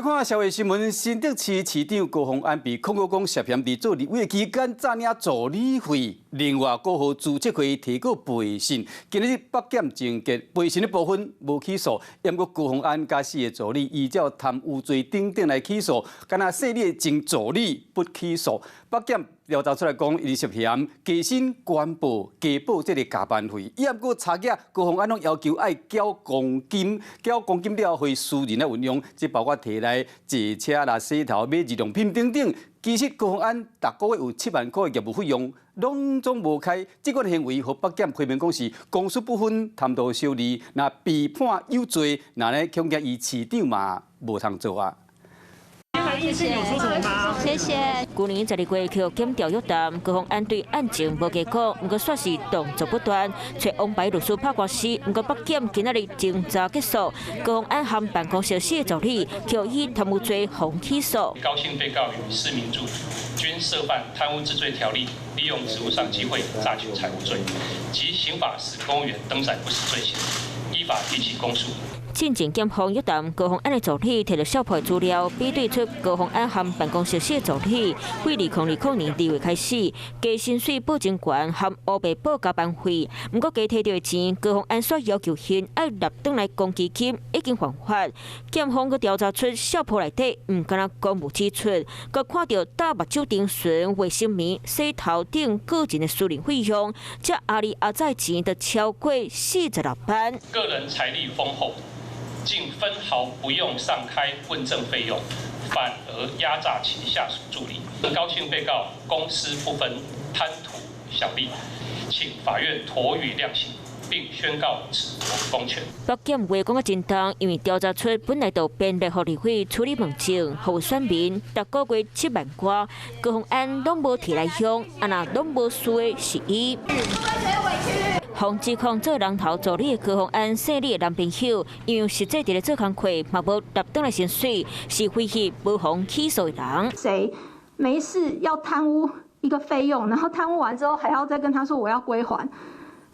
看社会新闻，新竹市市长高虹安被控告讲涉嫌伫做立委期间诈领助理费，另外搁互主席会提过背信。今日北检侦结背信的部分无起诉，因过高虹安加4个助理依照贪污罪等等来起诉，干那设立前助理不起诉。北检调查出来讲，伊涉嫌假薪官报、假报这个加班费，伊还搁查价高虹安拢要求爱缴公金，缴公金了会私人来运用，即包括提来坐车啦、洗头、买日用品等等。其实高虹安逐个月有7万块的业务费用，拢总无开。这款行为，和北检批评讲是公私不分、贪图小利，那被判有罪，那呢恐惊伊市长嘛无通做啊。 谢谢。谢谢。去年12月去检调约谈，高虹安对案情无结果，不过说是动作不断，找王牌律师拍官司。不过北检今仔日侦查结束，高虹安和办公室4个助理就以贪污罪红起诉。高姓被告与4名助理均涉犯贪污治罪条例，利用职务上机会诈取财物罪及刑法使公务员登载不实罪行，依法提起公诉。 进前检方约谈高虹安的助理摕到小破资料，比对出高虹安和办公室4个助理，为2020年2月开始，加薪水保证权和乌白报加班费。不过加摕到的钱，高虹安所要求现要纳转来公积金，已经犯法。检方佮调查出小破内底唔敢若公务支出，佮看到打目睭顶唇、卫生棉、洗头等个人的私人费用，这阿里阿仔钱都超过46万。个人财力丰厚。 竟分毫不用上开问政费用，反而压榨其下属助理。高姓被告公私不分，贪图小利，请法院妥予量刑，并宣告此公权。北检话讲个真重，因为调查出本来就编列互立委处理问政，互选民逐个月7万块，高虹安拢无摕来用，啊那拢无输的是伊。 洪指控做人头助理的高虹安姓李的男朋友，因为实际伫咧做工课，嘛无纳转来薪水，是非去无妨起诉的人。谁没事要贪污一个费用，然后贪污完之后还要再跟他说我要归还，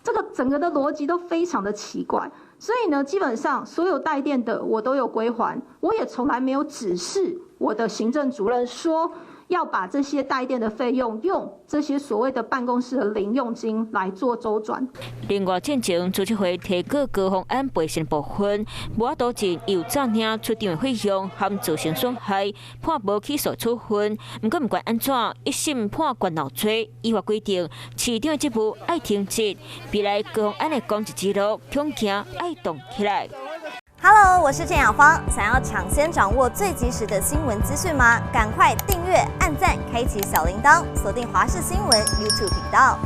这个整个的逻辑都非常的奇怪。所以呢，基本上所有带电的我都有归还，我也从来没有指示我的行政主任说。 要把这些带电的费用用这些所谓的办公室的零用金来做周转。另外，进前主席会提过高虹安背信部分，无法度证有诈领出场的费用和造成损害，判无起诉处分。不管安怎，一审判关老罪。依法规定，市长的职务爱停职。未来高虹安的公职之路，恐惊爱动起来。 Hello， 我是郑雅芳。想要抢先掌握最及时的新闻资讯吗？赶快订阅、按赞、开启小铃铛，锁定华视新闻 YouTube 频道。